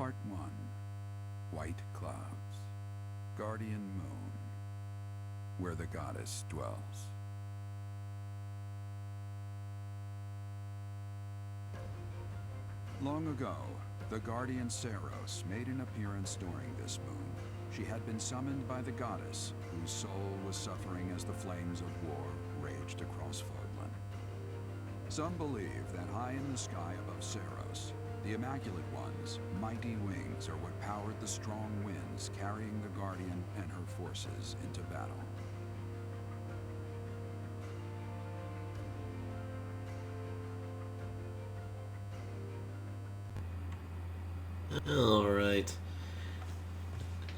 Part 1. White Clouds. Guardian Moon. Where the goddess dwells. Long ago, the guardian Saros made an appearance during this moon. She had been summoned by the goddess, whose soul was suffering as the flames of war raged across Fordland. Some believe that high in the sky above Saros, the Immaculate One's mighty wings are what powered the strong winds carrying the Guardian and her forces into battle. Alright.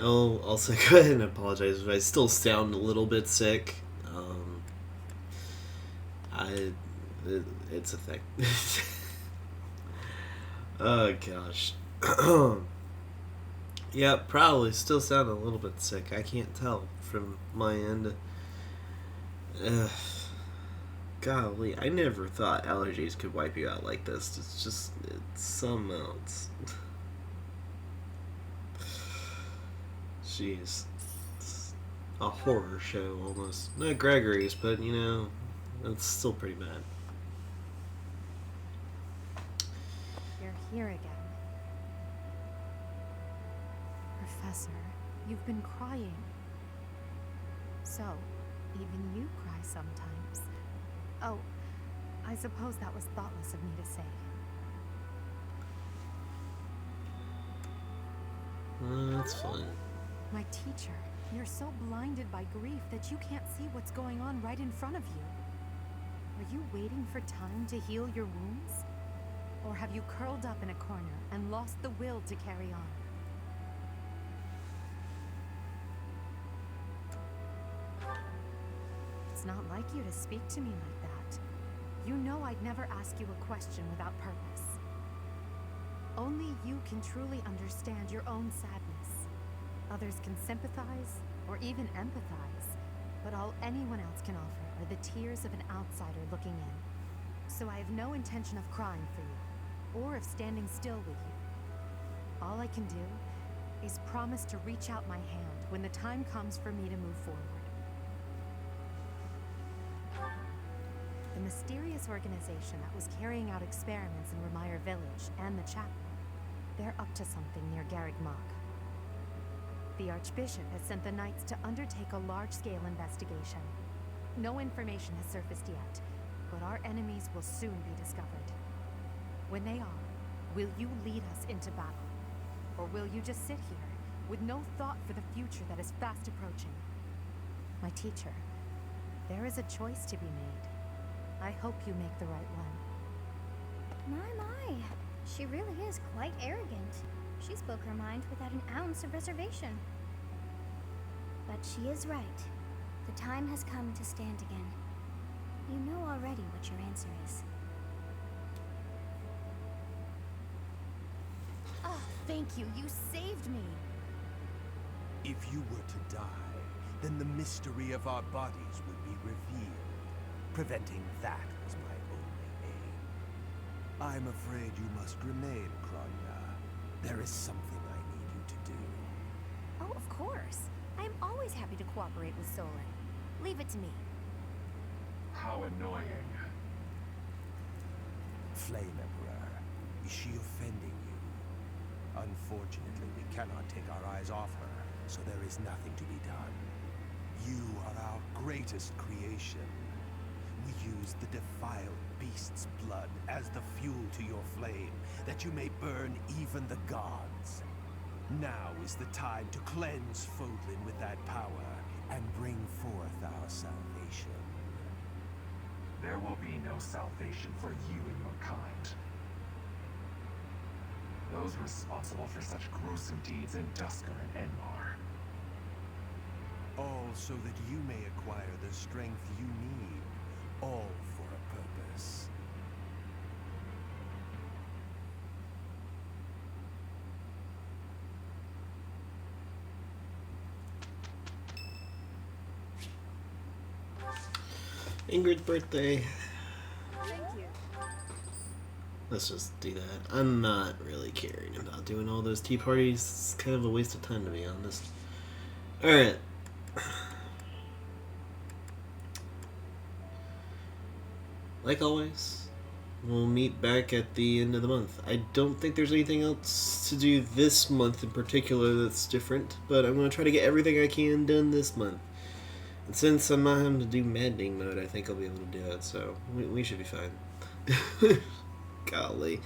I'll also go ahead and apologize if I still sound a little bit sick. It's a thing. Oh gosh. Yeah, probably still sound a little bit sick. I can't tell from my end. Golly, I never thought allergies could wipe you out like this. It's something else. Jeez. It's a horror show almost. Not Gregory's, but it's still pretty bad. You're here again. Professor, you've been crying. So, even you cry sometimes. Oh, I suppose that was thoughtless of me to say. That's fine. My teacher, you're so blinded by grief that you can't see what's going on right in front of you. Are you waiting for time to heal your wounds? Or have you curled up in a corner and lost the will to carry on? It's not like you to speak to me like that. You know I'd never ask you a question without purpose. Only you can truly understand your own sadness. Others can sympathize, or even empathize, but all anyone else can offer are the tears of an outsider looking in. So I have no intention of crying for you, or of standing still with you. All I can do is promise to reach out my hand when the time comes for me to move forward. The mysterious organization that was carrying out experiments in Remire Village and the chapel, they're up to something near Garreg Mach. The Archbishop has sent the Knights to undertake a large-scale investigation. No information has surfaced yet, but our enemies will soon be discovered. When they are, will you lead us into battle? Or will you just sit here, with no thought for the future that is fast approaching? My teacher, there is a choice to be made. I hope you make the right one. My. She really is quite arrogant. She spoke her mind without an ounce of reservation. But she is right. The time has come to stand again. You know already what your answer is. Oh, thank you. You saved me. If you were to die, then the mystery of our bodies would be revealed. Preventing that was my only aim. I'm afraid you must remain, Kronya. There is something I need you to do. Oh, of course. I am always happy to cooperate with Solon. Leave it to me. How annoying. Flame Emperor, is she offending you? Unfortunately, we cannot take our eyes off her, so there is nothing to be done. You are our greatest creation. We use the defiled beast's blood as the fuel to your flame, that you may burn even the gods. Now is the time to cleanse Fodlan with that power and bring forth our salvation. There will be no salvation for you and your kind. Those responsible for such gruesome deeds in Dusker and Enmar. All so that you may acquire the strength you need, all for a purpose. Ingrid's birthday. Thank you. Let's just do that. I'm not really caring about doing all those tea parties. It's kind of a waste of time, to be honest. Alright. Like always, we'll meet back at the end of the month. I don't think there's anything else to do this month in particular that's different, but I'm going to try to get everything I can done this month. And since I'm not having to do maddening mode, I think I'll be able to do it, so we should be fine. Golly.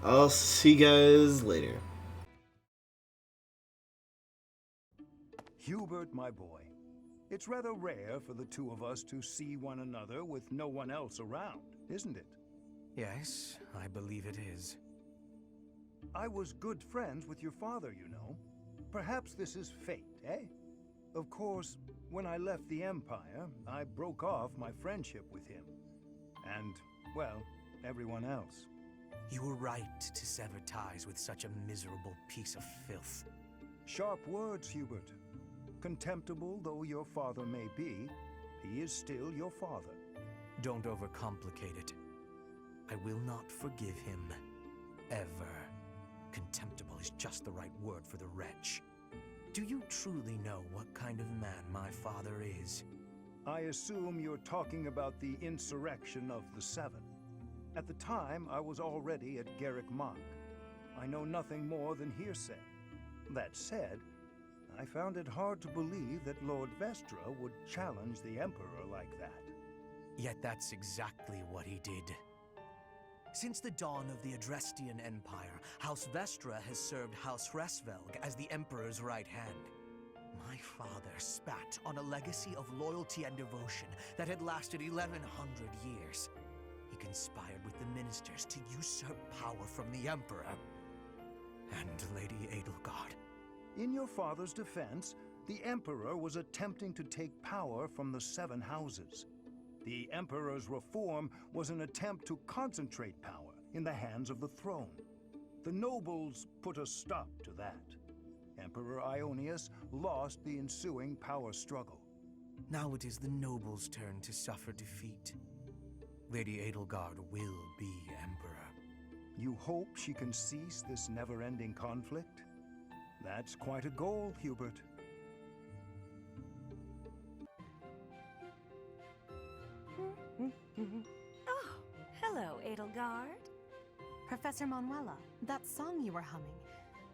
I'll see you guys later. Hubert, my boy, it's rather rare for the two of us to see one another with no one else around, isn't it? Yes, I believe it is. I was good friends with your father, you know. Perhaps this is fate, eh? Of course, when I left the Empire, I broke off my friendship with him. And, well, everyone else. You were right to sever ties with such a miserable piece of filth. Sharp words, Hubert. Contemptible though your father may be, he is still your father. Don't overcomplicate it. I will not forgive him. Ever. Contemptible is just the right word for the wretch. Do you truly know what kind of man my father is? I assume you're talking about the insurrection of the Seven. At the time, I was already at Garrick Mach. I know nothing more than hearsay. That said, I found it hard to believe that Lord Vestra would challenge the Emperor like that. Yet that's exactly what he did. Since the dawn of the Adrestian Empire, House Vestra has served House Hresvelg as the Emperor's right hand. My father spat on a legacy of loyalty and devotion that had lasted 1100 years. He conspired with the ministers to usurp power from the Emperor and Lady Edelgard. In your father's defense, the Emperor was attempting to take power from the Seven Houses. The Emperor's reform was an attempt to concentrate power in the hands of the throne. The nobles put a stop to that. Emperor Ionius lost the ensuing power struggle. Now it is the nobles' turn to suffer defeat. Lady Edelgard will be Emperor. You hope she can cease this never-ending conflict? That's quite a goal, Hubert. Oh, hello, Edelgard. Professor Manuela, that song you were humming,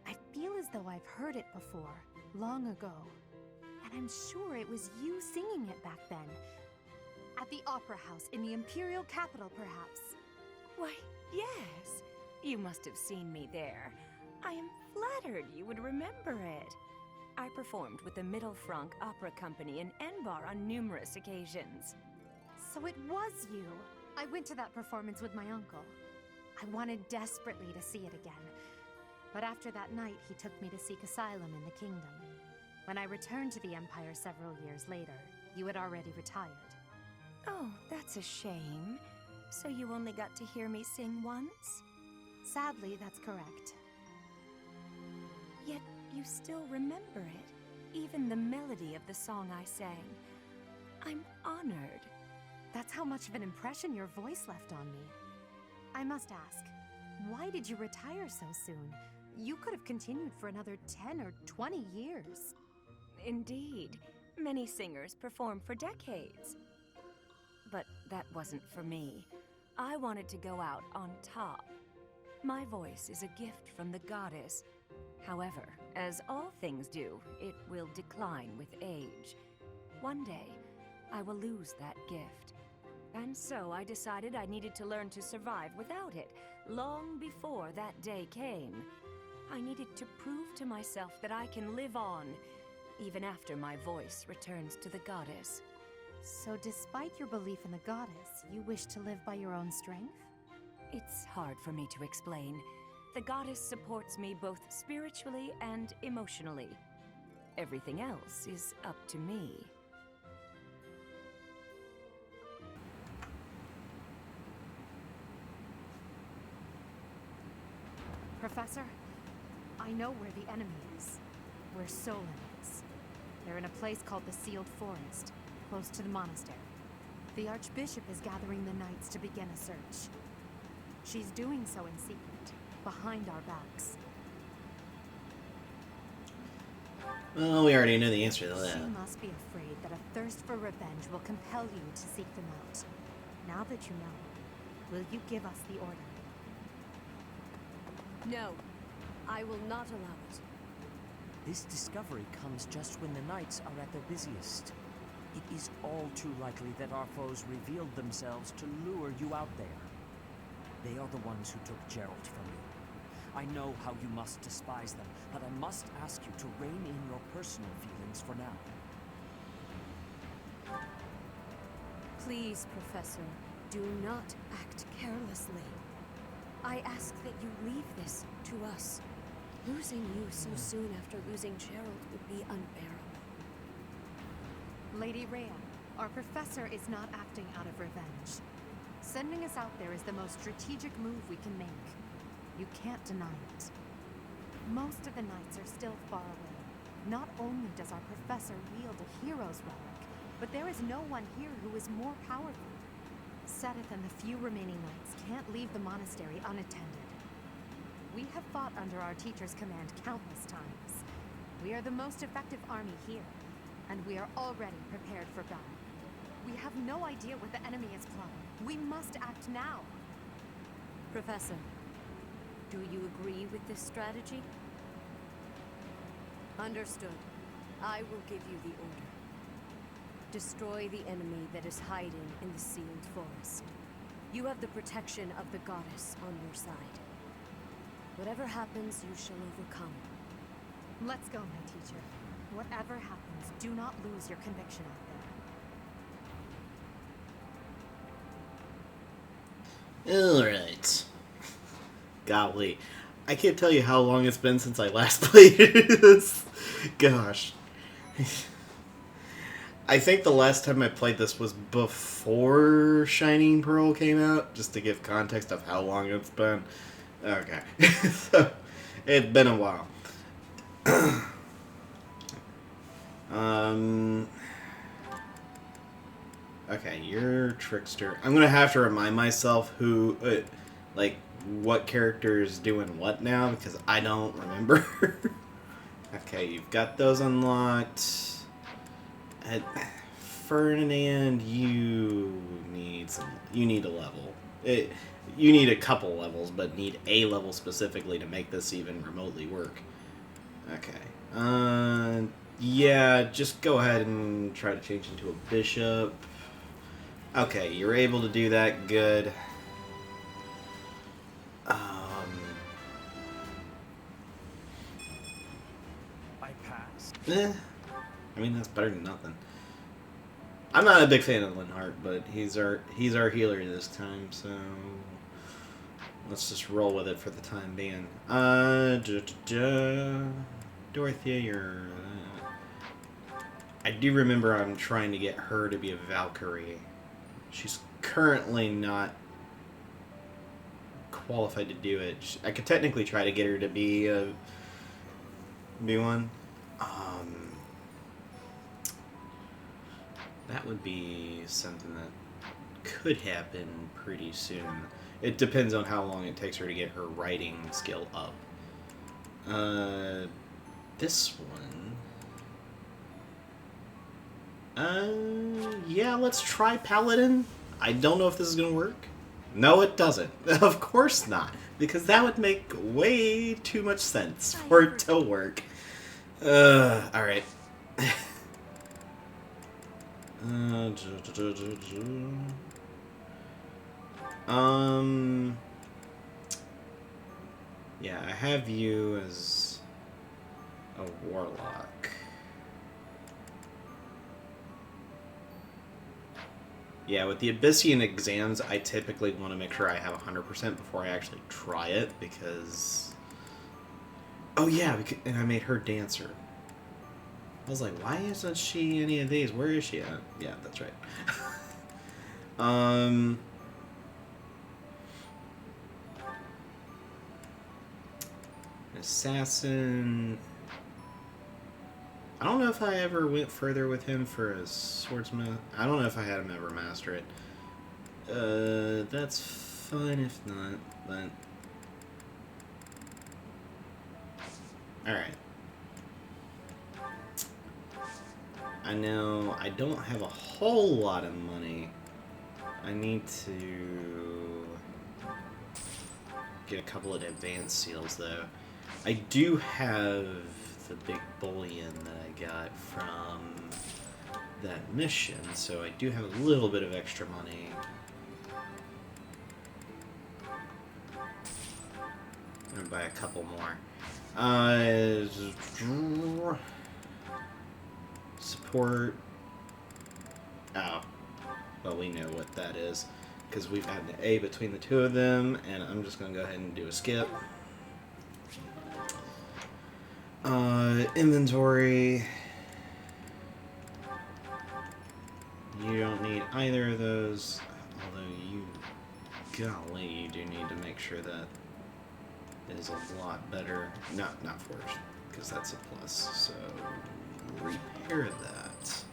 I feel as though I've heard it before, long ago. And I'm sure it was you singing it back then. At the Opera House in the Imperial capital, perhaps. Why, yes. You must have seen me there. I am flattered you would remember it. I performed with the Mittelfrank Opera Company in Enbar on numerous occasions. So it was you. I went to that performance with my uncle. I wanted desperately to see it again. But after that night, he took me to seek asylum in the kingdom. When I returned to the Empire several years later, you had already retired. Oh, that's a shame. So you only got to hear me sing once? Sadly, that's correct. Yet you still remember it, even the melody of the song I sang. I'm honored. That's how much of an impression your voice left on me. I must ask, why did you retire so soon? You could have continued for another 10 or 20 years. Indeed. Many singers perform for decades. But that wasn't for me. I wanted to go out on top. My voice is a gift from the goddess. However, as all things do, it will decline with age. One day, I will lose that gift. And so I decided I needed to learn to survive without it, long before that day came. I needed to prove to myself that I can live on, even after my voice returns to the goddess. So despite your belief in the goddess, you wish to live by your own strength? It's hard for me to explain. The goddess supports me both spiritually and emotionally. Everything else is up to me. Professor, I know where the enemy is. Where Solon is. They're in a place called the Sealed Forest, close to the monastery. The Archbishop is gathering the knights to begin a search. She's doing so in secret, behind our backs. Well, we already know the answer to that. She must be afraid that a thirst for revenge will compel you to seek them out. Now that you know, will you give us the order? No, I will not allow it. This discovery comes just when the knights are at their busiest. It is all too likely that our foes revealed themselves to lure you out there. They are the ones who took Gerald from you. I know how you must despise them, but I must ask you to rein in your personal feelings for now. Please, Professor, do not act carelessly. I ask that you leave this to us. Losing you so soon after losing Gerald would be unbearable. Lady Rhea, our professor is not acting out of revenge. Sending us out there is the most strategic move we can make. You can't deny it. Most of the knights are still far away. Not only does our professor wield a hero's relic, but there is no one here who is more powerful. Sothis and the few remaining knights can't leave the monastery unattended. We have fought under our teacher's command countless times. We are the most effective army here, and we are already prepared for battle. We have no idea what the enemy is plotting. We must act now. Professor, do you agree with this strategy? Understood. I will give you the order. Destroy the enemy that is hiding in the sealed forest. You have the protection of the goddess on your side. Whatever happens, you shall overcome. Let's go, my teacher. Whatever happens, do not lose your conviction out there. Alright. Golly. I can't tell you how long it's been since I last played this. Gosh. I think the last time I played this was before Shining Pearl came out, just to give context of how long it's been. Okay. So, it's been a while. Okay, you're Trickster. I'm gonna have to remind myself who, like, what character is doing what now, because I don't remember. Okay, you've got those unlocked. Ferdinand, you need a level. You need a couple levels, but need a level specifically to make this even remotely work. Okay. Yeah, just go ahead and try to change into a bishop. Okay, you're able to do that. Good. I pass. I mean, that's better than nothing. I'm not a big fan of Linhart, but he's our healer this time, so let's just roll with it for the time being. Dorothea, you're... I do remember I'm trying to get her to be a Valkyrie. She's currently not qualified to do it. I could technically try to get her to be one. That would be something that could happen pretty soon. It depends on how long it takes her to get her writing skill up. This one... yeah, let's try Paladin. I don't know if this is gonna work. No, it doesn't. Of course not. Because that would make way too much sense for it to work. Alright. Yeah, I have you as a warlock. Yeah, with the Abyssian exams, I typically want to make sure I have 100% before I actually try it, because... Oh yeah, and I made her dancer. I was like, why isn't she any of these? Where is she at? Yeah, that's right. Assassin... I don't know if I ever went further with him for a swordsman. I don't know if I had him ever master it. That's fine if not, but... Alright. I know I don't have a whole lot of money. I need to get a couple of advanced seals, though. I do have the big bullion that I got from that mission, so I do have a little bit of extra money. I'm gonna buy a couple more. Support. Oh. Well, we know what that is, because we've had an A between the two of them, and I'm just gonna go ahead and do a skip. Inventory. You don't need either of those, although golly, you do need to make sure that is a lot better. Not forged, because that's a plus, so repair that.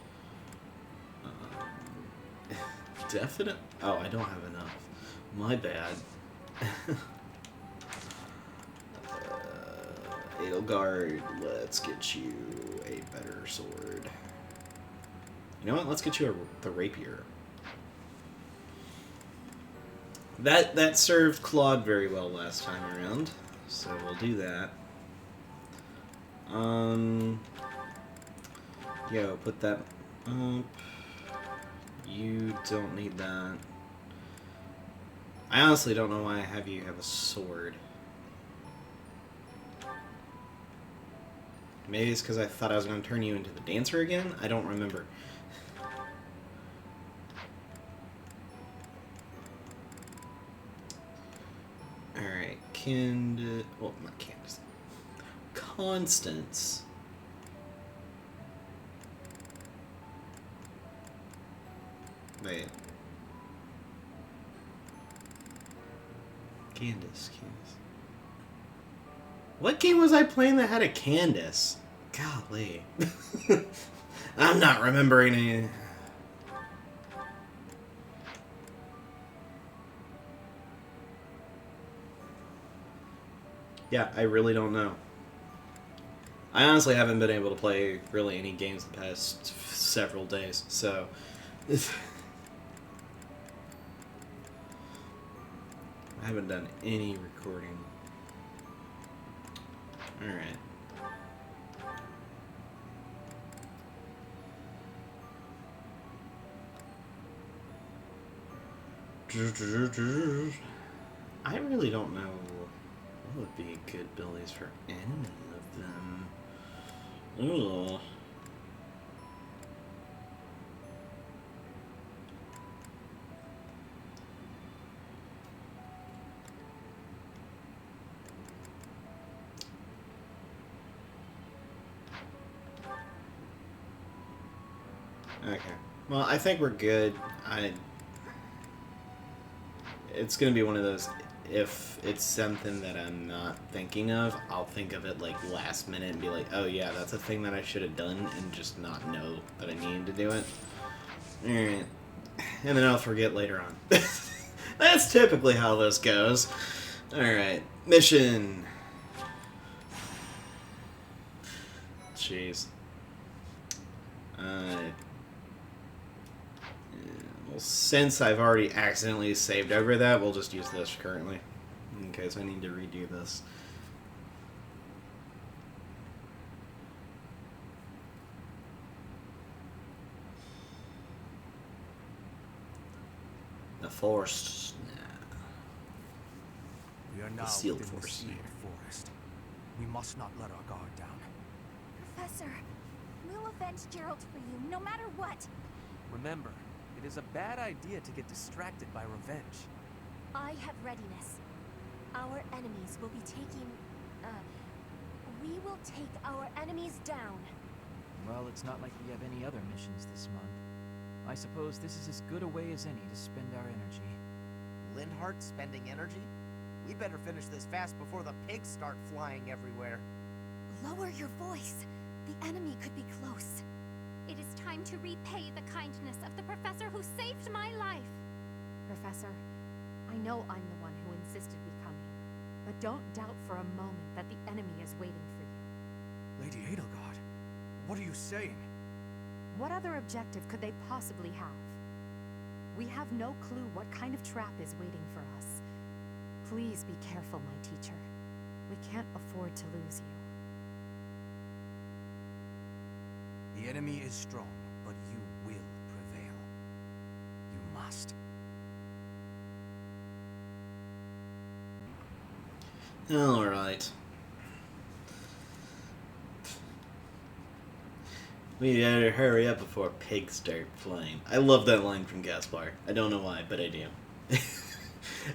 Definite. Oh, I don't have enough. My bad. Edelgard, let's get you a better sword. You know what? Let's get you the rapier. That served Claude very well last time around, so we'll do that. Yo, put that up. You don't need that. I honestly don't know why I have you have a sword. Maybe it's because I thought I was going to turn you into the dancer again? I don't remember. Alright, well, not Candace. Constance. Wait. Candace. What game was I playing that had a Candace? Golly. I'm not remembering any. Yeah, I really don't know. I honestly haven't been able to play really any games the past several days, so... I haven't done any recording. Alright. I really don't know what would be good abilities for any of them. Ugh. Okay. Well, I think we're good. It's gonna be one of those, if it's something that I'm not thinking of, I'll think of it like last minute and be like, oh yeah, that's a thing that I should have done, and just not know that I needed to do it. Alright. And then I'll forget later on. That's typically how this goes. Alright. Mission. Jeez. Well, since I've already accidentally saved over that, we'll just use this currently. Okay, so I need to redo this. The forest. We are The now sealed within the forest. sealed forest. We must not let our guard down. Professor, we'll avenge Gerald for you, no matter what. Remember, it is a bad idea to get distracted by revenge. I have readiness. Our enemies will be taking... we will take our enemies down. Well, it's not like we have any other missions this month. I suppose this is as good a way as any to spend our energy. Linhardt spending energy? We better finish this fast before the pigs start flying everywhere. Lower your voice. The enemy could be close. It is time to repay the kindness of the professor who saved my life. Professor, I I know I'm the one who insisted we come here, but don't doubt for a moment that the enemy is waiting for you. Lady Edelgard, what are you saying? What other objective could they possibly have? We have no clue what kind of trap is waiting for us. Please be careful, my teacher. We can't afford to lose you. The enemy is strong, but you will prevail. You must. Alright. We better hurry up before pigs start flying. I love that line from Gaspar. I don't know why, but I do.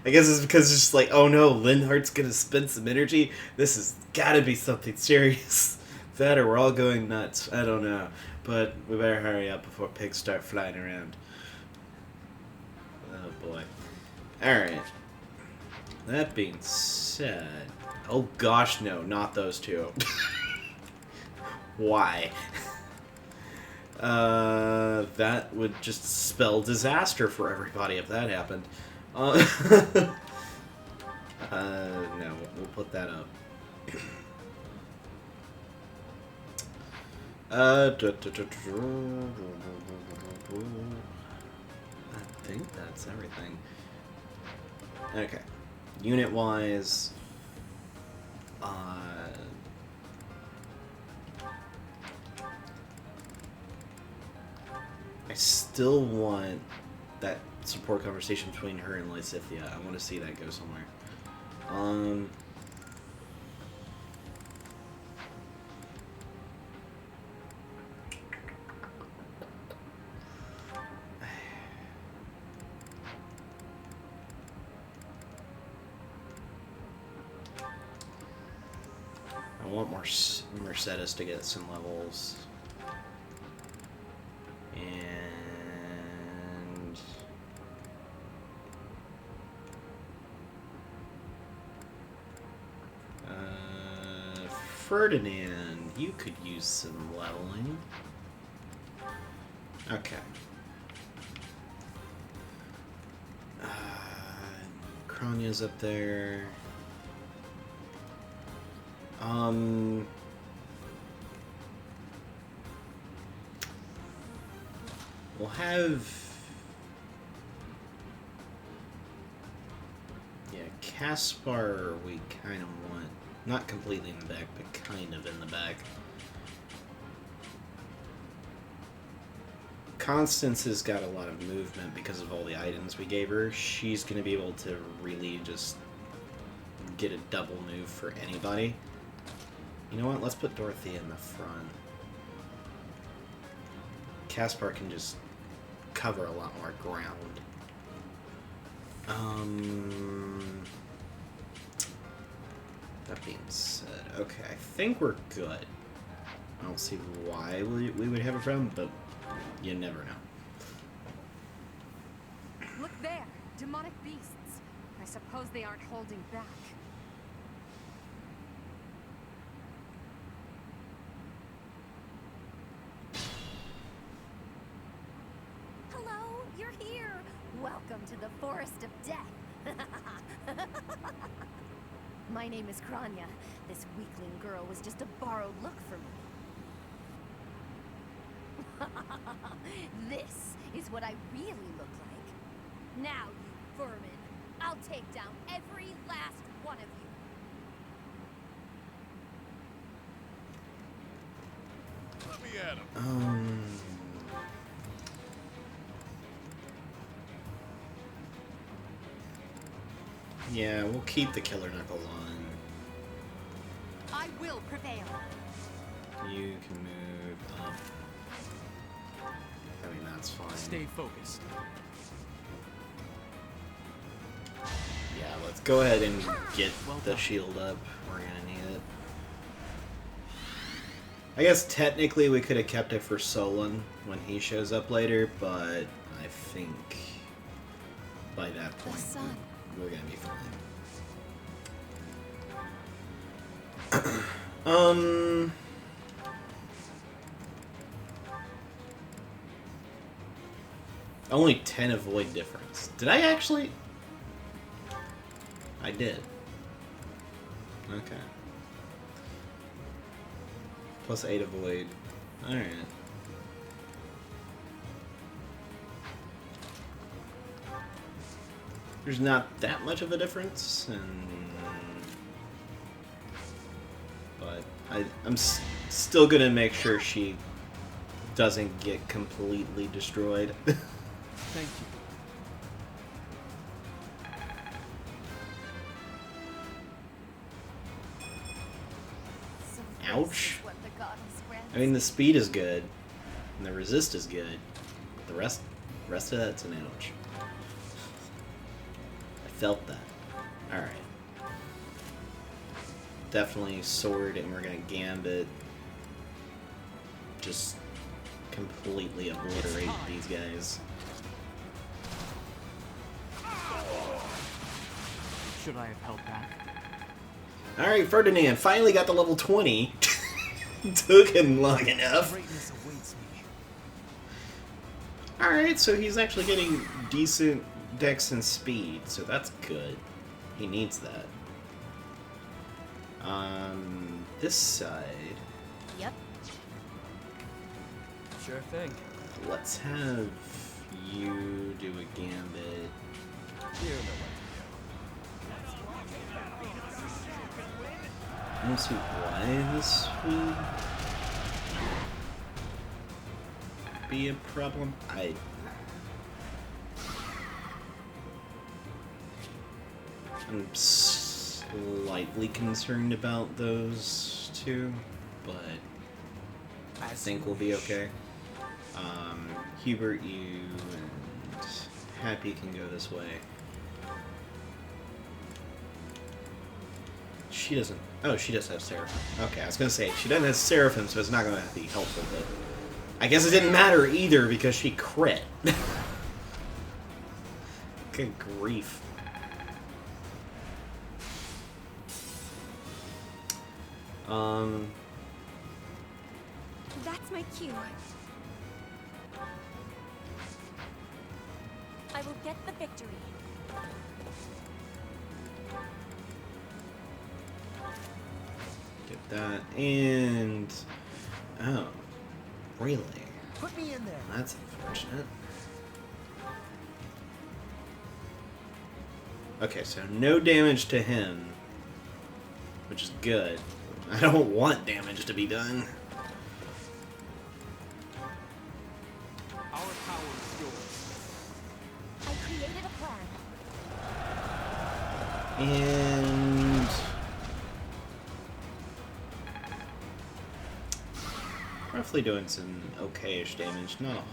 I guess it's because it's just like, oh no, Linhardt's gonna spend some energy? This has gotta be something serious. That or we're all going nuts. I don't know. But we better hurry up before pigs start flying around. Oh boy. Alright. That being said... Oh gosh, no, not those two. Why? That would just spell disaster for everybody if that happened. No, we'll put that up. I think that's everything. Okay. Unit-wise, I still want that support conversation between her and Lysithia. I want to see that go somewhere. I want more Mercedes to get some levels. And Ferdinand, you could use some leveling. Okay. Kronya's up there. We'll have... Yeah, Caspar we kind of want... Not completely in the back, but kind of in the back. Constance has got a lot of movement because of all the items we gave her. She's going to be able to really just get a double move for anybody. You know what? Let's put Dorothea in the front. Caspar can just cover a lot more ground. That being said, okay, I think we're good. I don't see why we would have a problem, but you never know. Look there! Demonic beasts! I suppose they aren't holding back. Hello, you're here! Welcome to the Forest of Death! My name is Kranya. This weakling girl was just a borrowed look for me. This is what I really look like. Now, you vermin, I'll take down every last one of you. Let me at him. Yeah, we'll keep the Killer Knuckles on. I will prevail. You can move up. I mean, that's fine. Stay focused. Yeah, let's go ahead and get the shield up. We're gonna need it. I guess technically we could have kept it for Solon when he shows up later, but I think by that point we're gonna be fine. Only 10 avoid difference. Did I actually? I did. Okay. Plus 8 avoid. Alright. There's not that much of a difference, but I'm still gonna make sure she doesn't get completely destroyed. Thank you. So Ouch. this is what the goddess grants I mean, the me. speed is good, and the resist is good, but the rest of that's an ouch. I felt that. Alright. Definitely sword, and we're gonna gambit. Just completely obliterate these guys. Should I have held back? Alright, Ferdinand finally got to level 20. Took him long enough. Greatness awaits me. Alright, so he's actually getting decent dex and speed, so that's good. He needs that. This side, Yep. Sure thing. let's have you do a gambit. You know I don't see why this would be a problem. I'm slightly concerned about those two, but I think we'll be okay. Hubert, you and Happy can go this way. She doesn't. Oh, she does have Seraphim. Okay, I was gonna say she doesn't have Seraphim, so it's not gonna be helpful. But I guess it didn't matter either because she crit. Good grief. That's my cue. I will get the victory. Get that and oh, really? Put me in there. That's unfortunate. Okay, so no damage to him, which is good. I don't want damage to be done. Our power is yours. I created a plan. And roughly doing some okay-ish damage, not a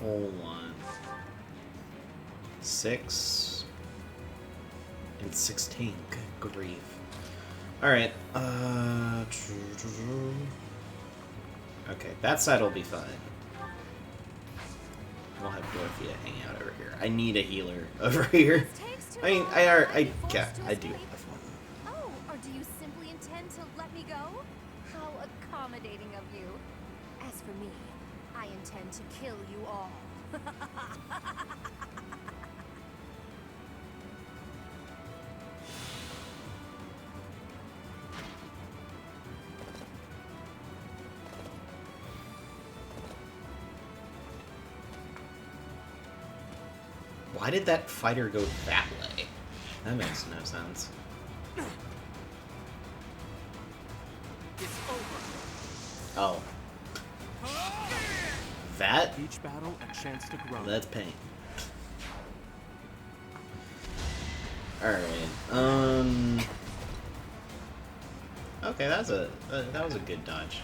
whole lot. 6 and 16. Good grief. Alright, okay, that side will be fine. We'll have Dorothea hang out over here. I need a healer over here. I mean, I do have one. Oh, or do you simply intend to let me go? How accommodating of you. As for me, I intend to kill you all. Why did that fighter go that way? That makes no sense. It's over. Oh. That? Each battle a chance to grow. That's pain. Alright, okay, that was a good dodge.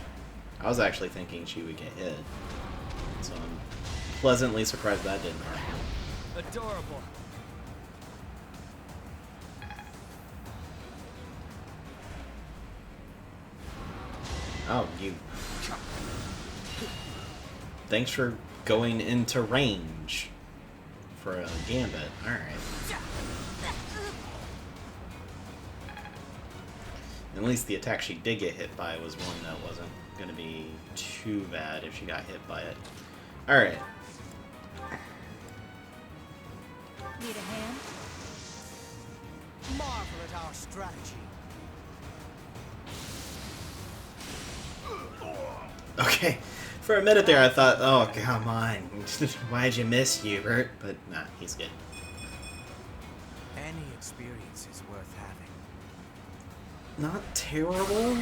I was actually thinking she would get hit. So I'm pleasantly surprised that didn't happen. Adorable. Oh, you. Thanks for going into range for a gambit. Alright. At least the attack she did get hit by was one that wasn't going to be too bad if she got hit by it. Alright. Need a hand? Marvel at our strategy. Okay, for a minute there I thought, oh, come on. Why'd you miss Hubert? But nah, he's good. Any experience is worth having. Not terrible.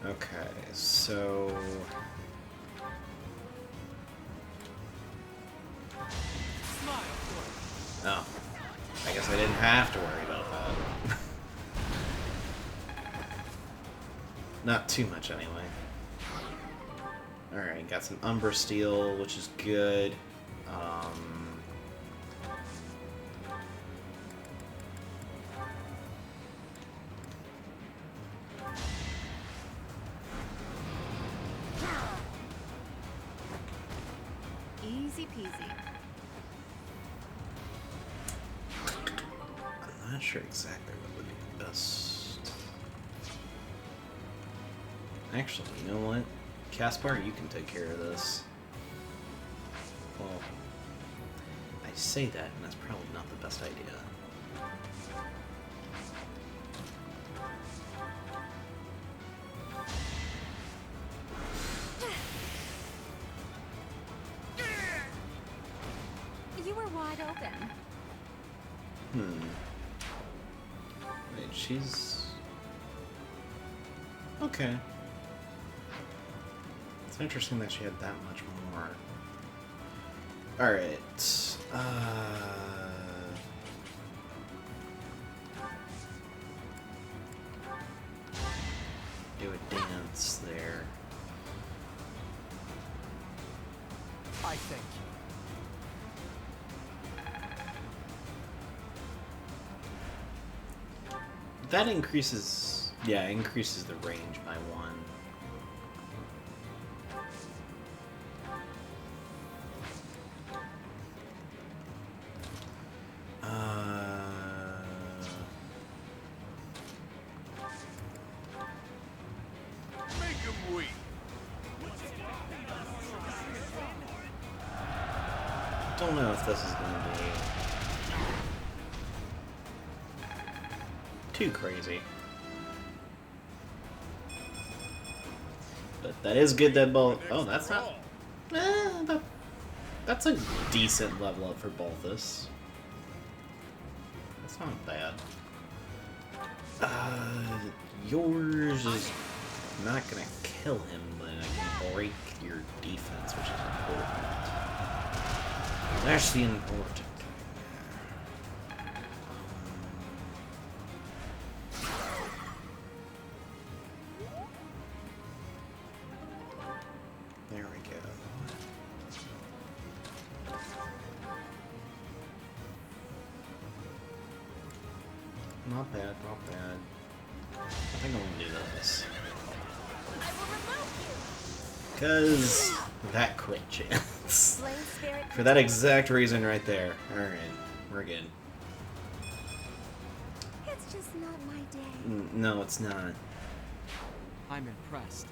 Okay, so... Oh, I guess I didn't have to worry about that. Not too much, anyway. Alright, got some Umbra Steel, which is good. Easy peasy. I'm not sure exactly what would be the best. Actually, you know what? Caspar, you can take care of this. Well, I say that, and that's probably not the best idea. You were wide open. Wait, she's... Okay. It's interesting that she had that much more. Alright. Do a dance there. I thank you. That increases... Yeah, increases the range by 1. Don't know if this is going to be too crazy. But that is good that both... Oh, that's not... That's a decent level up for Balthus. That's not bad. Yours is not going to kill him, but I can break your defense, which is important. That's the important thing. There we go. Not bad, not bad. I think I'm gonna do this. Because that crit chance. For that exact reason right there. Alright, we're good. It's just not my day. No, it's not. I'm impressed.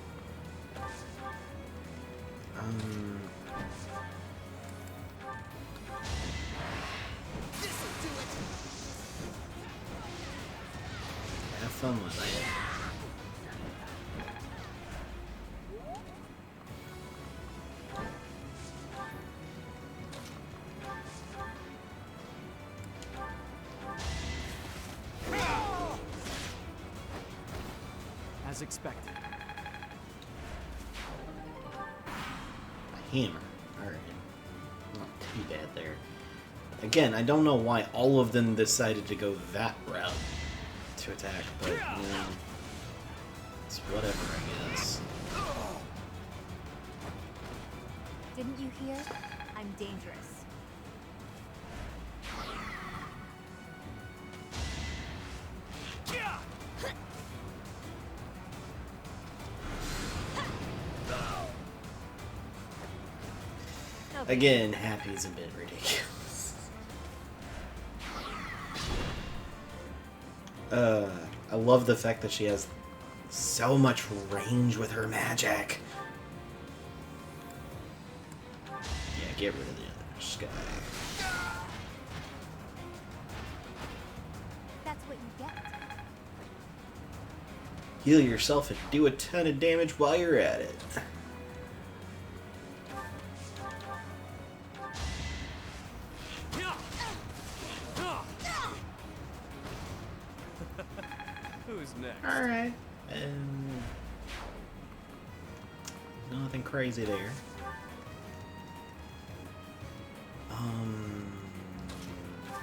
Have fun with it. As expected. A hammer. Alright. Not too bad there. Again, I don't know why all of them decided to go that route to attack, but, you know, it's whatever, I guess. Didn't you hear? I'm dangerous. Again, Happy's a bit ridiculous. I love the fact that she has so much range with her magic. Yeah, get rid of the others. guy. That's what you get. Heal yourself and do a ton of damage while you're at it. Who's next? Alright. And nothing crazy there.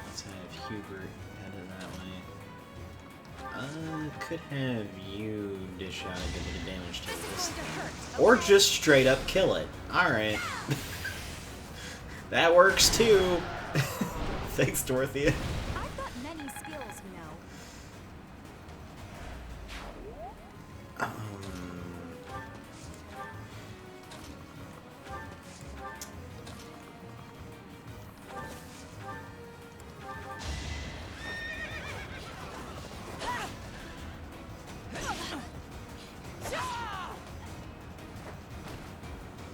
Let's have Hubert headed that way. Could have you dish out a good bit of damage to this thing. Or just straight up kill it. Alright. That works too. Thanks, Dorothea. I've got many skills, you know.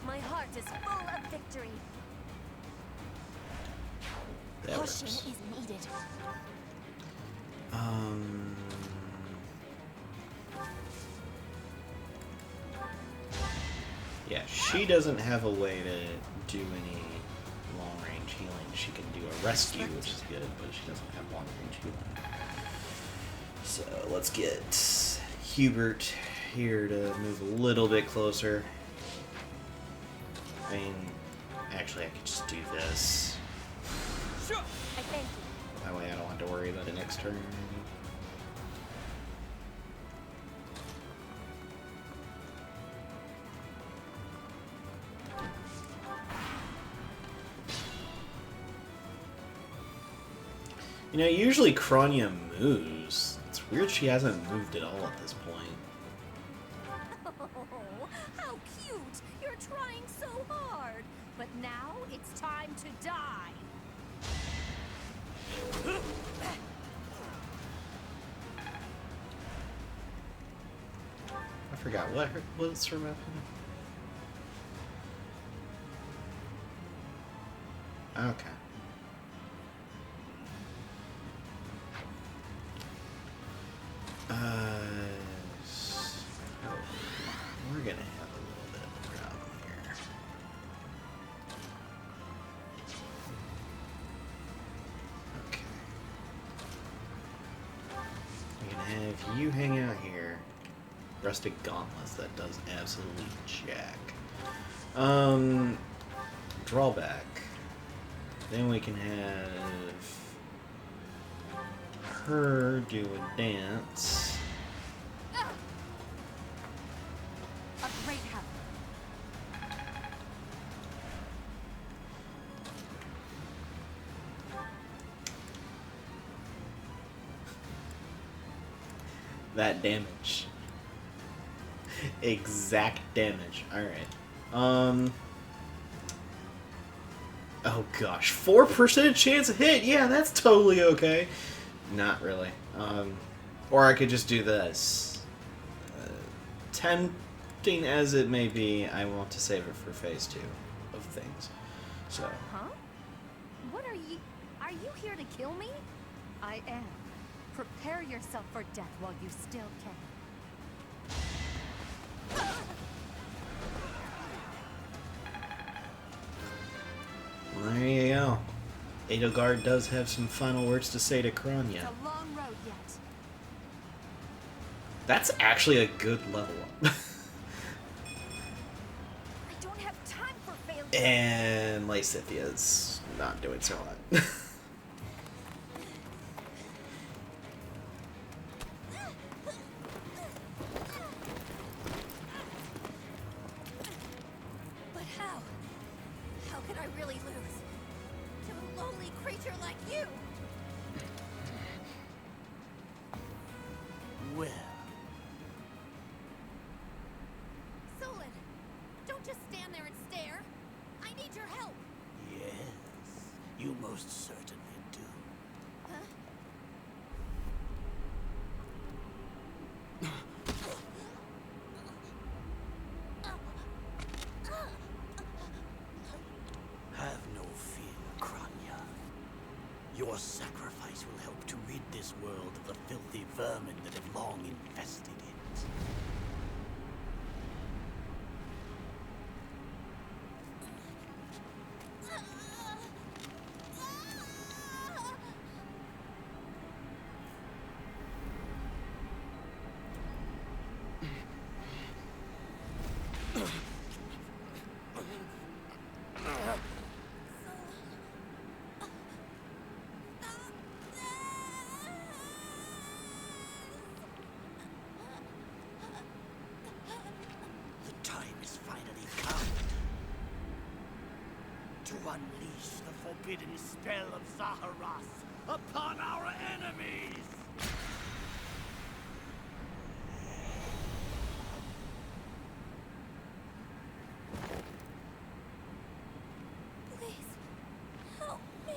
My heart is full of victory. That Caution works. is needed. Yeah, she doesn't have a way to do any long-range healing. She can do a rescue, which is good, but she doesn't have long-range healing. So let's get Hubert here to move a little bit closer. I mean, actually I could just do this. I thank you. That way I don't have to worry about it next turn. You know, usually Kronya moves. It's weird she hasn't moved at all at this point. Oh, how cute! You're trying so hard. But now it's time to die. I forgot what's her weapon. Okay. We're gonna have a little bit of a problem here. Okay. We're gonna have you hang out here. Rustic Gauntlets, that does absolutely jack. Drawback. Then we can have her do a dance. A great help. That damage. Exact damage. Alright. Oh gosh. 4% chance of hit! Yeah, that's totally okay. Not really. Or I could just do this. Tempting as it may be, I want to save it for phase 2 of things. So. Huh? What are you... Are you here to kill me? I am. Prepare yourself for death while you still can. Well, there you go. Edelgard does have some final words to say to Kronya. It's a long road yet. That's actually a good level up. I don't have time for failure. And Lysithia's not doing so hot. But how? How could I really lose? To a lowly creature like you? Well, Solon, don't just stand there and stare. I need your help. yes, you most certainly Your sacrifice will help to rid this world of the filthy vermin that have long infested it. The time is finally come to unleash the forbidden spell of Zaharas upon our enemies! Please, help me.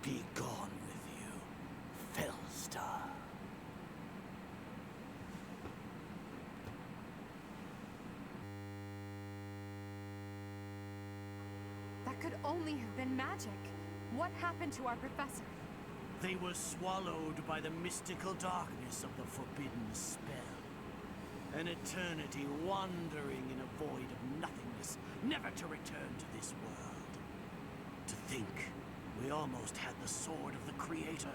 Be gone with you, Fellstar. That could only have been magic. What happened to our professor? They were swallowed by the mystical darkness of the forbidden spell. An eternity wandering in a void of nothingness, never to return to this world. To think, we almost had the sword of the Creator.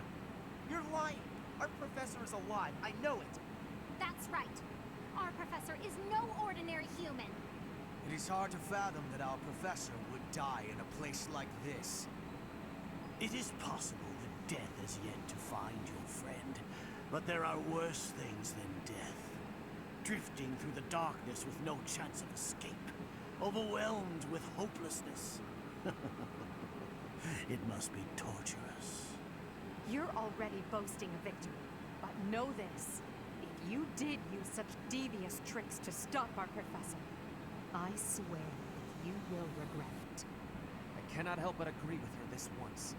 You're lying. Our professor is alive. I know it. That's right. Our professor is no ordinary human. It is hard to fathom that our professor would die in a place like this. It is possible that death is yet to find your friend, but there are worse things than death. Drifting through the darkness with no chance of escape, overwhelmed with hopelessness. It must be torturous. You're already boasting a victory, but know this. If you did use such devious tricks to stop our professor, I swear that you will regret it. I cannot help but agree with her this once.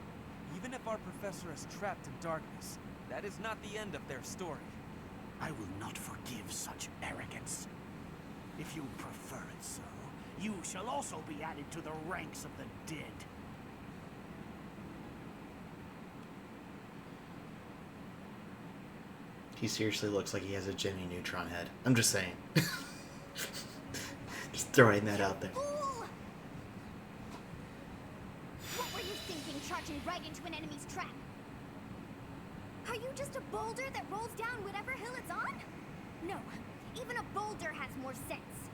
Even if our professor is trapped in darkness, that is not the end of their story. I will not forgive such arrogance. If you prefer it so, you shall also be added to the ranks of the dead. He seriously looks like he has a Jimmy Neutron head. I'm just saying. Just throwing that out there. Fool! What were you thinking, charging right into an enemy's trap? Are you just a boulder that rolls down whatever hill it's on? No, even a boulder has more sense.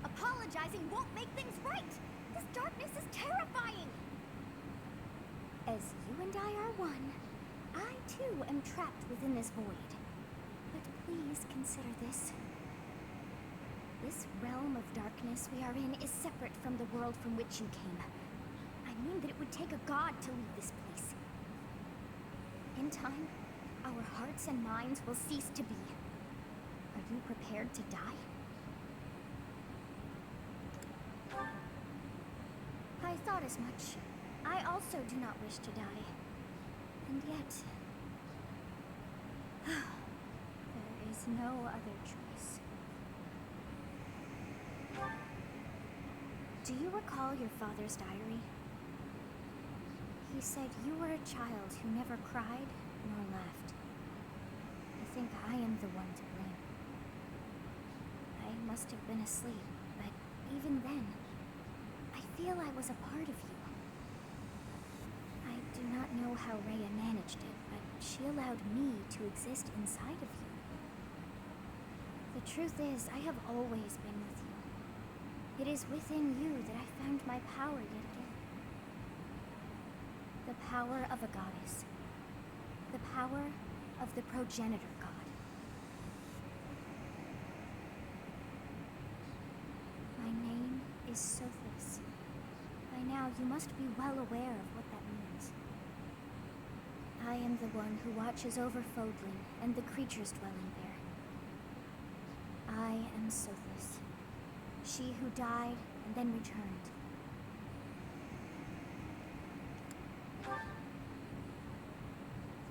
Apologizing won't make things right. This darkness is terrifying. As you and I are one, I too am trapped within this void. But please consider this. This realm of darkness we are in is separate from the world from which you came. I mean that it would take a god to leave this place. In time, our hearts and minds will cease to be. Are you prepared to die? I thought as much. I also do not wish to die. And yet... there is no other choice. Do you recall your father's diary? He said you were a child who never cried nor laughed. I think I am the one to blame. I must have been asleep, but even then, I feel I was a part of you. I do not know how Rhea managed it, but she allowed me to exist inside of you. The truth is, I have always been with you. It is within you that I found my power yet again. The power of a goddess. The power of the progenitor god. My name is Sothis. By now, you must be well aware of what that means. I am the one who watches over Fodlan and the creatures dwelling there. I am Sothis, she who died and then returned.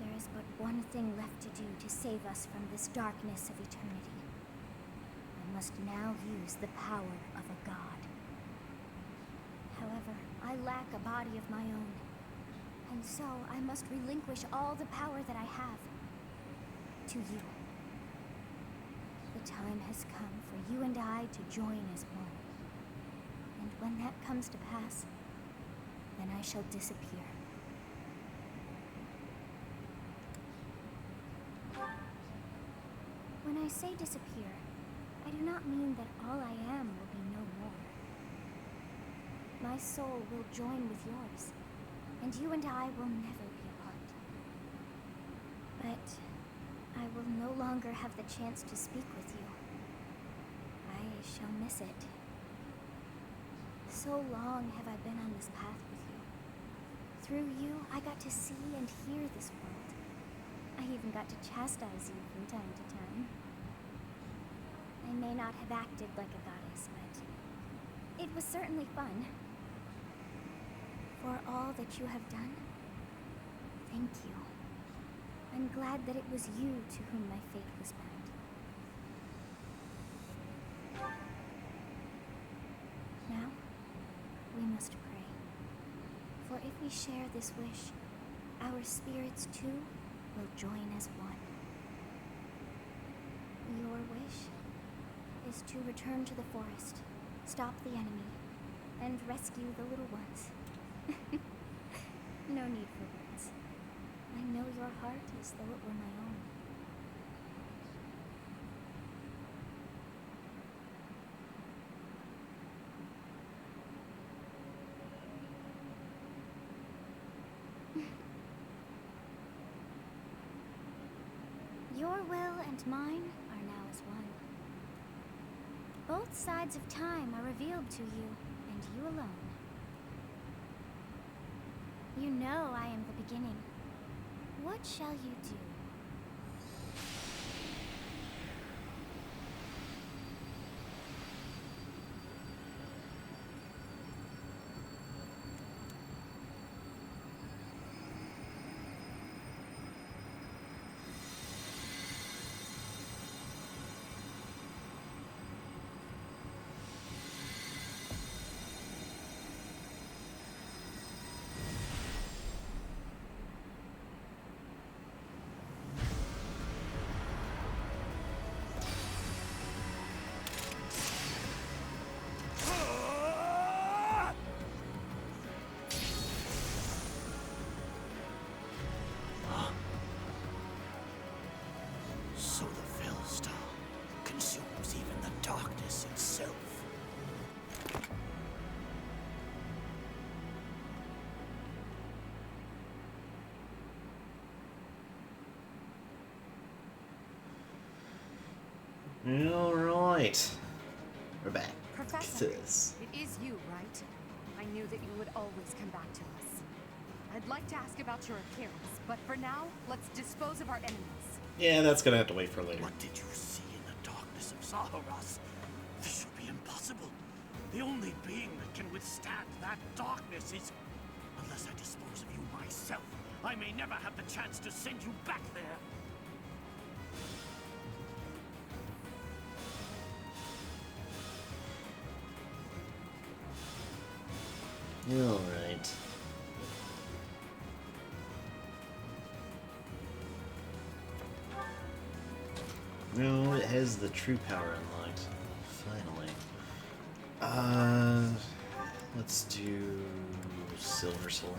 There is but one thing left to do to save us from this darkness of eternity. I must now use the power of a god. However, I lack a body of my own, and so I must relinquish all the power that I have to you. The time has come for you and I to join as one. And when that comes to pass, then I shall disappear. When I say disappear, I do not mean that all I am will be no more. My soul will join with yours, and you and I will never be apart. But I will no longer have the chance to speak with you. I shall miss it. So long have I been on this path with you. Through you, I got to see and hear this world. I even got to chastise you from time to time. I may not have acted like a goddess, but it was certainly fun. For all that you have done, thank you. I'm glad that it was you to whom my fate was bound. Now, we must pray. For if we share this wish, our spirits too will join as one. Your wish is to return to the forest, stop the enemy, and rescue the little ones. No need for words. I know your heart as though it were my own. Your will and mine are now as one. Both sides of time are revealed to you, and you alone. You know I am the beginning. What shall you do? So the Fellstar consumes even the darkness itself. Alright. We're back. Professor, This. it is you, right? I knew that you would always come back to us. I'd like to ask about your appearance, but for now, let's dispose of our enemies. Yeah, that's gonna have to wait for later. What did you see in the darkness of Sothis? This would be impossible. The only being that can withstand that darkness is... Unless I dispose of you myself, I may never have the chance to send you back there. Alright. No, it has the true power unlocked. Finally. Let's do Silver Sword.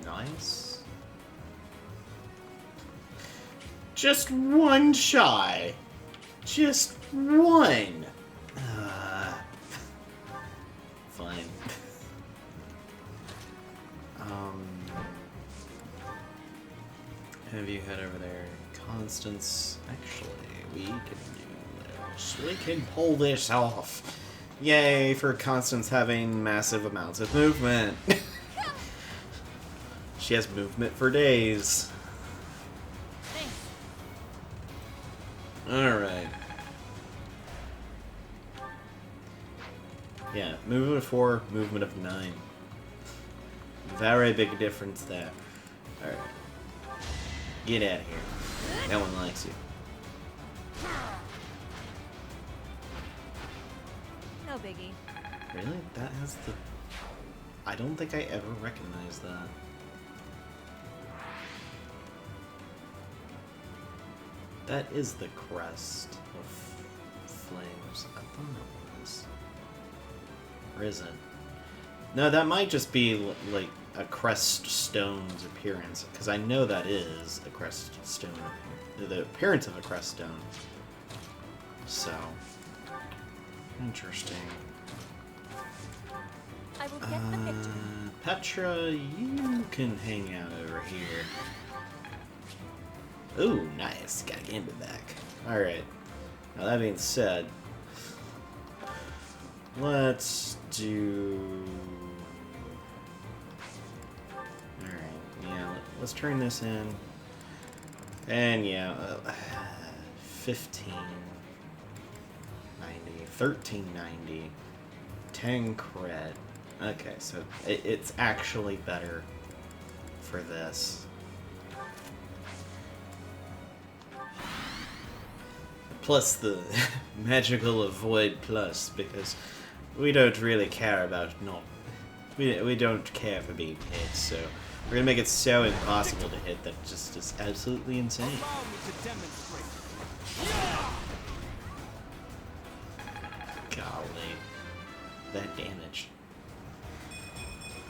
Nice. Just one shy. Just one. Fine. Have you head over there? Constance, actually, we can do this. We can pull this off. Yay for Constance having massive amounts of movement. She has movement for days. Thanks. Alright. Yeah, movement of 4, movement of 9. Very big difference there. Alright. Get out of here. No one likes you. No biggie. Really? That has the... I don't think I ever recognized that. That is the crest of flames. I thought it was. Or is it? No, that might just be like a crest stone's appearance, because I know that is a crest stone. The appearance of a crest stone. So, interesting. I will get the victory. Petra, you can hang out over here. Ooh, nice. Got a Game Boy back. Alright. Now that being said, let's do... Alright, yeah, let's turn this in. And yeah, 1590, 1390, 10 cred. Okay, so it's actually better for this. Plus the magical avoid plus, because we don't really care about we don't care for being hit, so we're gonna make it so impossible to hit that just is absolutely insane. Allow me to demonstrate. Golly, that damage.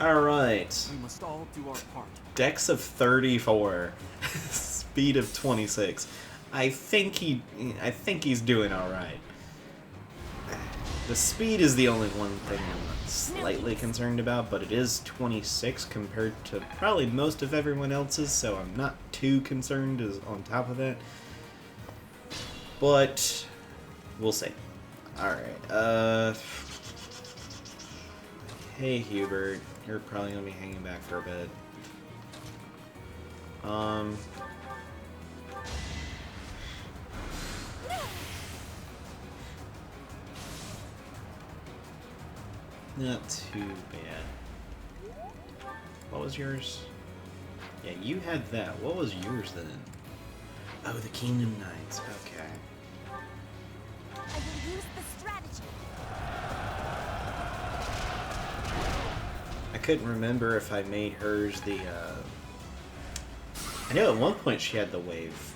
Alright. We must all do our part. Dex of 34. Speed of 26. I think he's doing alright. The speed is the only one thing I'm slightly concerned about, but it is 26 compared to probably most of everyone else's, so I'm not too concerned on top of that. But we'll see. Alright, hey Hubert, you're probably gonna be hanging back for a bit. Not too bad. What was yours? Yeah, you had that. What was yours then? Oh, the Kingdom Knights. Okay. I will use the strategy. I couldn't remember if I made hers the, I know at one point she had the wave.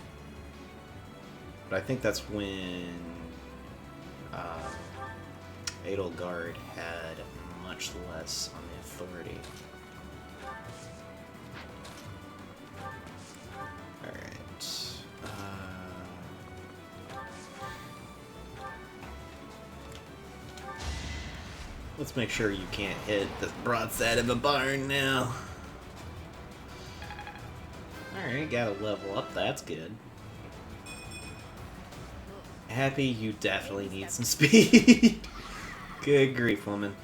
But I think that's when, Edelgard had much less on the authority. Alright. Let's make sure you can't hit the broadside of a barn now. Alright, gotta level up, that's good. Happy, you definitely need some speed. Good grief, woman.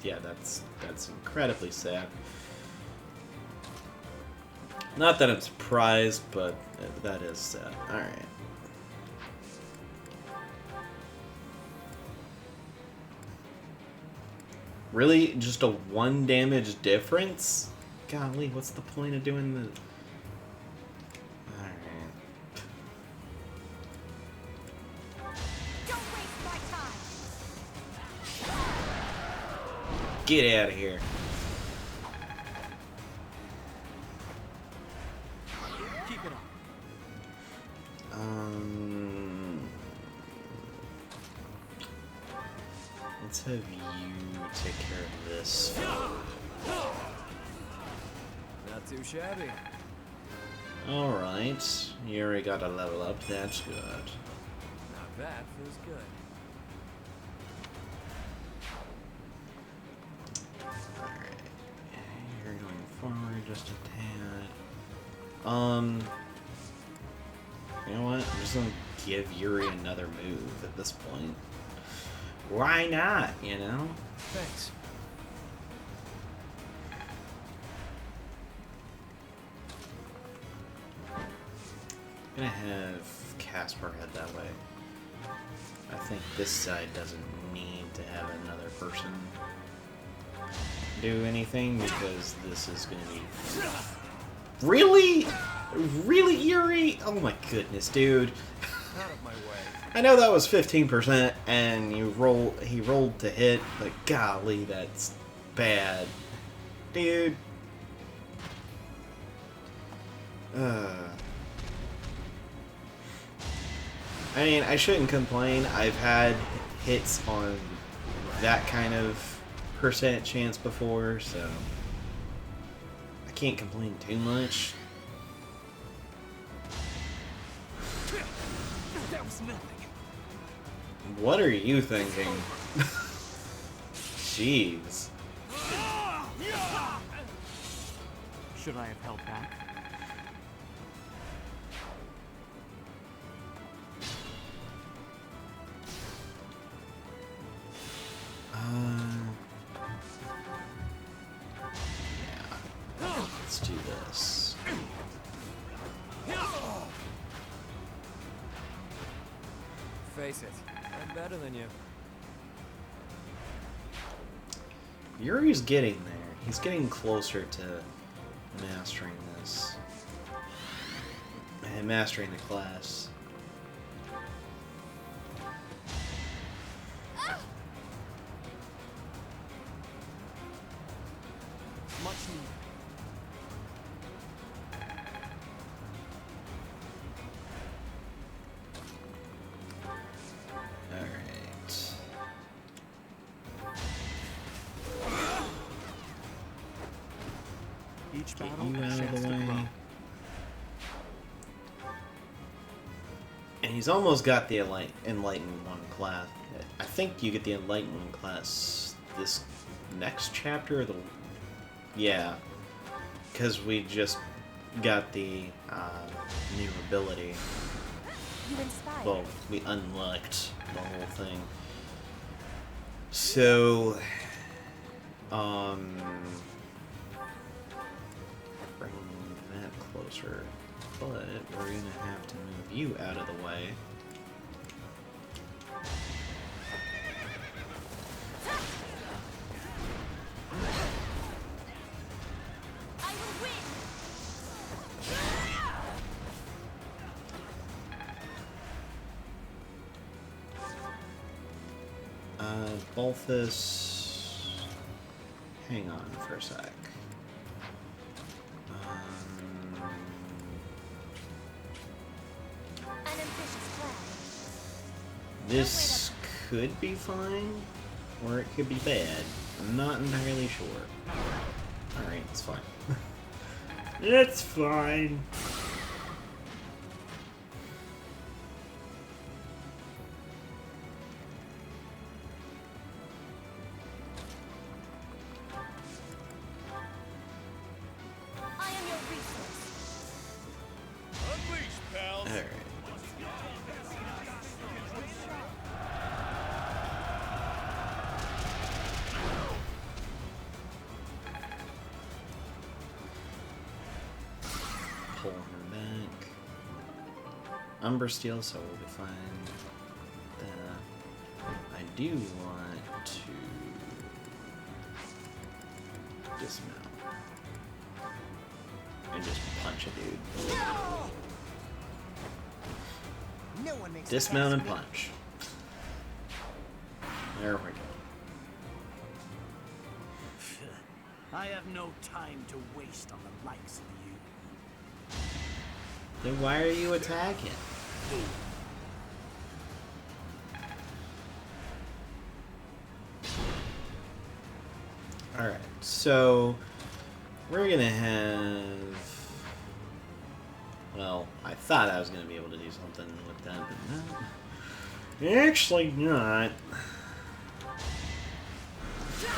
Yeah, that's incredibly sad. Not that I'm surprised, but that is sad. Alright. Really? Just a 1 damage difference? Golly, what's the point of doing the... Alright. Don't waste my time. Get out of here. Keep it up. Let's have you take care of this. Not too shabby. Alright, you already got a level up, that's good. Now that feels good. Alright, you're going forward just a tad. You know what? I'm just gonna give Yuri another move at this point. Why not, you know? Thanks. I'm gonna have Casper head that way. I think this side doesn't need to have another person do anything because this is gonna be really, really eerie. Oh my goodness, dude! Out of my way. I know that was 15%, and he rolled to hit, but golly, that's bad, dude. I mean, I shouldn't complain. I've had hits on that kind of percent chance before, so I can't complain too much. That was nothing. What are you thinking? Jeez. Should I have held back? Yeah. Let's do this. Face it, I'm better than you. Yuri's getting there. He's getting closer to mastering this. And mastering the class. Much needed. Alright. Each Get battle you a out of chance the to way. grow. And he's almost got the Enlightened 1 class. I think you get the Enlightened 1 class this next chapter. Yeah. Because we just got the new ability. You inspire. Well, we unlocked the whole thing. So, bring that closer. But we're gonna have to move you out of the way. I will win. Balthus, hang on for a sec. An ambitious plan. This could be fine, or it could be bad. I'm not entirely sure. Alright, it's fine. It's fine. I am your resource. Unleash, pals! Alright. Pull her back. Umber Steel, so we'll be fine. I do want to dismount. And just punch a dude. No one makes Dismount and a pass punch. There we go. I have no time to waste on the likes of you. Then why are you attacking? Alright, so we're gonna have... Well, I thought I was gonna be able to do something with that, but no. Actually not.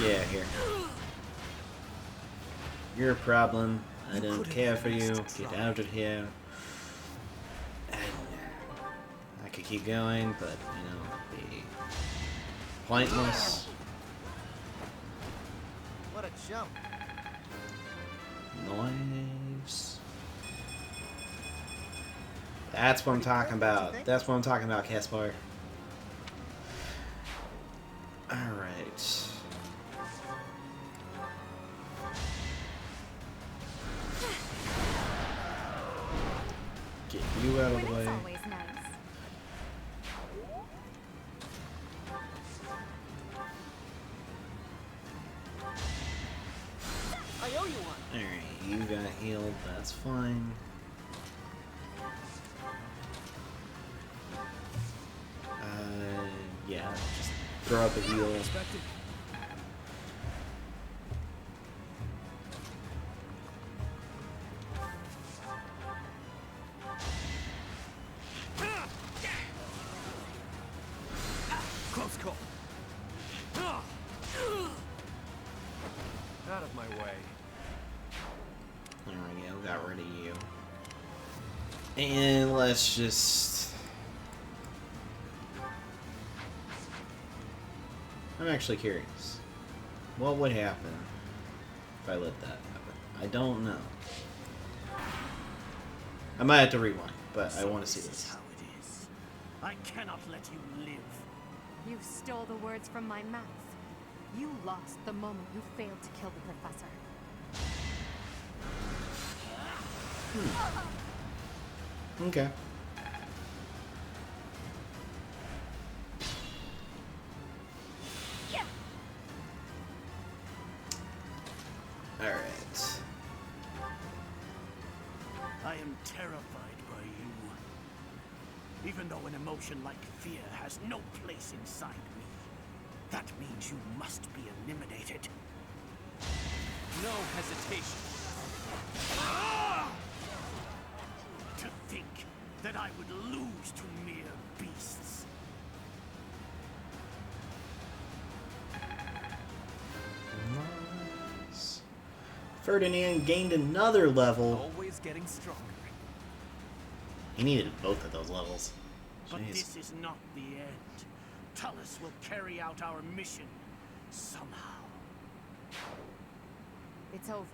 Yeah, here. You're a problem. I don't care for you. Get out of here. And I could keep going, but, you know, it'd be pointless. What a jump. Nice. That's what I'm talking about. That's what I'm talking about, Caspar. Alright. Get you out of the way. Always nice. I owe you one. Alright, you got healed. That's fine. Yeah, just throw up a heal. Close call. Out of my way. There we go, got rid of you. And let's just... I'm actually curious. What would happen if I let that happen? I don't know. I might have to rewind, but I want to see This this. is how it is. I cannot let you live. You stole the words from my mouth. You lost the moment you failed to kill the professor. Okay. Alright. I am terrified by you. Even though an emotion like fear has no place inside me, that means you must be eliminated. No hesitation. To think that I would lose to mere beasts. Nice. Ferdinand gained another level. Always getting stronger. He needed both of those levels. But Jeez. this is not the end. Tullus will carry out our mission somehow. It's over.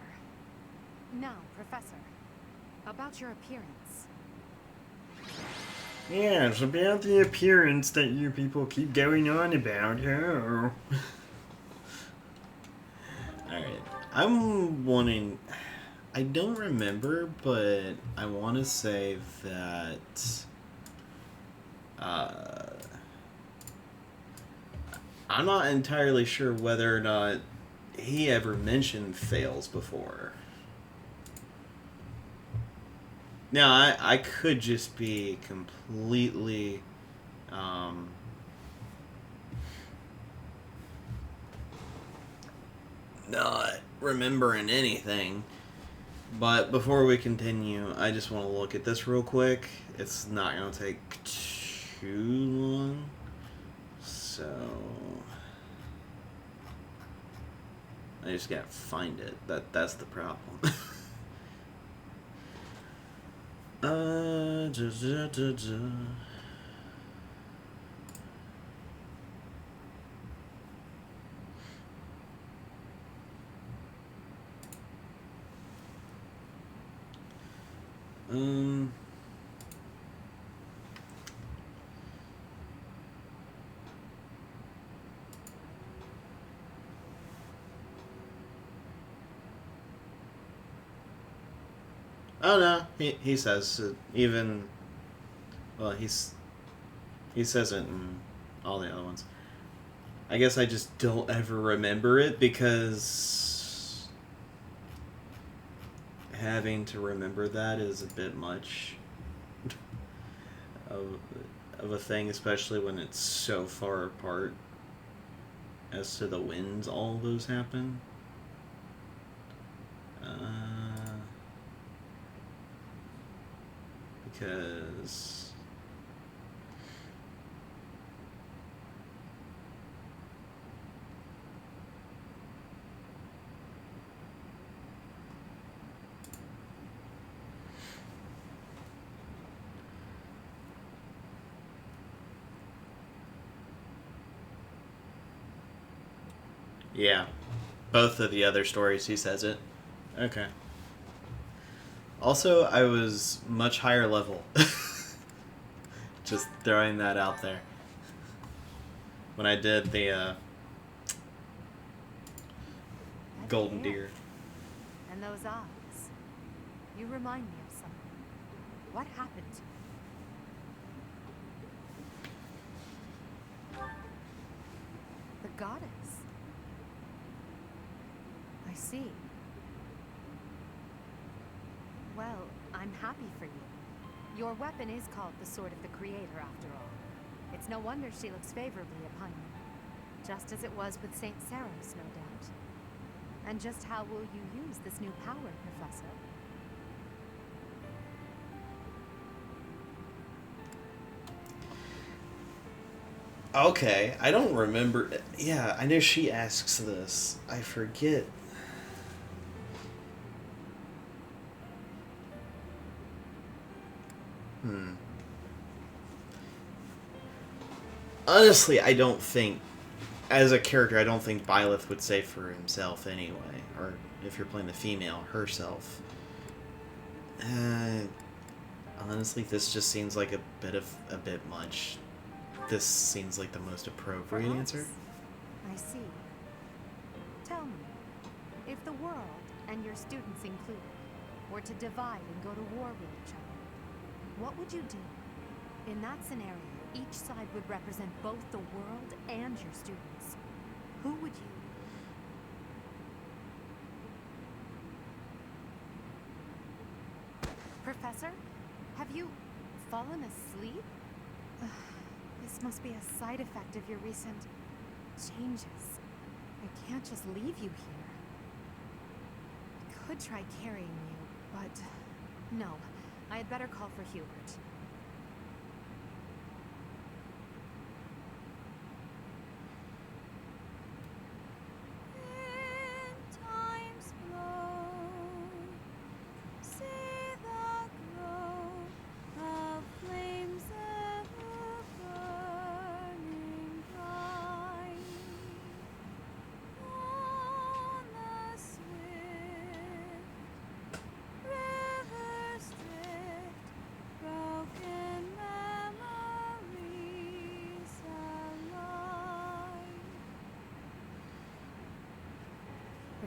Now, Professor, about your appearance. Yeah, it's about the appearance that you people keep going on about. Oh. Alright. I'm wanting... I don't remember, but I want to say that... I'm not entirely sure whether or not he ever mentioned fails before. Now, I could just be completely, not remembering anything. But before we continue, I just want to look at this real quick. It's not going to take too long. So... I just gotta find it. That's the problem. Da, da, da, da. Oh no, he says it even. Well, he says it in all the other ones. I guess I just don't ever remember it because having to remember that is a bit much of a thing, especially when it's so far apart as to the wins all those happen. Because yeah, both of the other stories he says it. Okay. Also, I was much higher level Just throwing that out there. When I did the golden deer. And those eyes. You remind me of something. What happened to you? The goddess. I see. Well, I'm happy for you. Your weapon is called the Sword of the Creator, after all. It's no wonder she looks favorably upon you. Just as it was with Saint Saros, no doubt. And just how will you use this new power, Professor? Okay, I don't remember. Yeah, I know she asks this. I forget. Honestly, I don't think, as a character, I don't think Byleth would say for himself anyway. Or if you're playing the female, herself. Honestly, this just seems like a bit much. This seems like the most appropriate answer. I see. Tell me, if the world, and your students included, were to divide and go to war with each other, what would you do? In that scenario, each side would represent both the world and your students. Who would you? Professor, have you fallen asleep? This must be a side effect of your recent changes. I can't just leave you here. I could try carrying you, but no. I had better call for Hubert.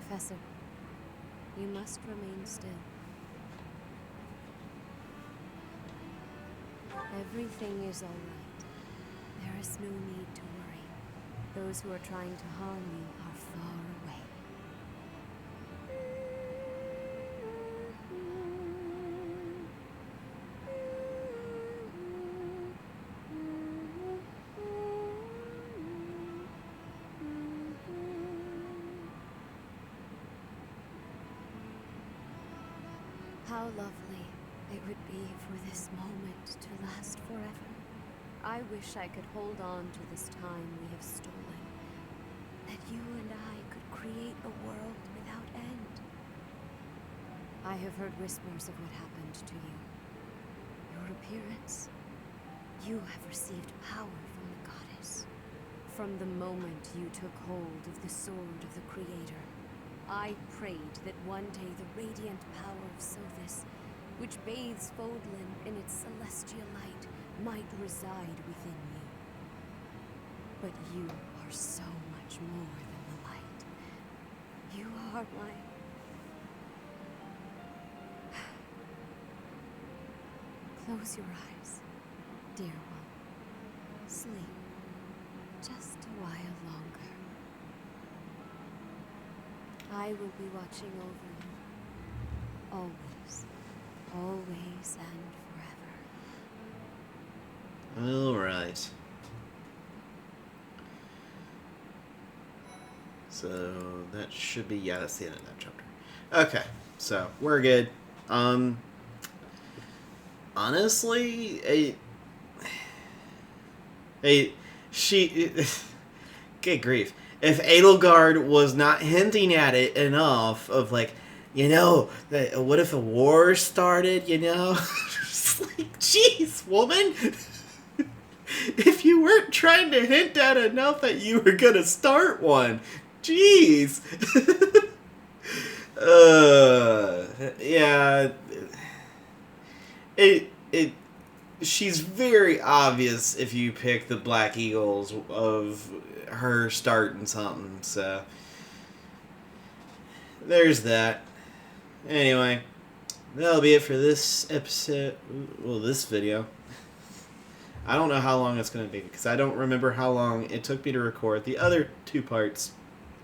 Professor, you must remain still. Everything is all right. There is no need to worry. Those who are trying to harm you are far away. How lovely it would be for this moment to last forever. I wish I could hold on to this time we have stolen. That you and I could create a world without end. I have heard whispers of what happened to you. Your appearance. You have received power from the goddess. From the moment you took hold of the Sword of the Creator, I prayed that one day the radiant power of Sothis, which bathes Fodlan in its celestial light, might reside within you. But you are so much more than the light. You are my... Close your eyes, dear one. Sleep just a while longer. I will be watching over you. Always. Always and forever. Alright. So, that should be... Yeah, that's the end of that chapter. Okay, so, we're good. Honestly, good grief. If Edelgard was not hinting at it enough of like, you know, what if a war started, you know? Just like, jeez, woman. If you weren't trying to hint at enough that you were gonna start one. Jeez. Yeah. she's very obvious if you pick the Black Eagles of her starting something, so there's that. Anyway, that'll be it for this episode, well, this video. I don't know how long it's going to be, because I don't remember how long it took me to record the other two parts,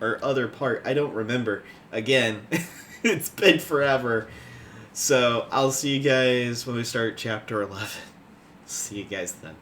or other part, I don't remember. Again, it's been forever. So, I'll see you guys when we start Chapter 11. See you guys then.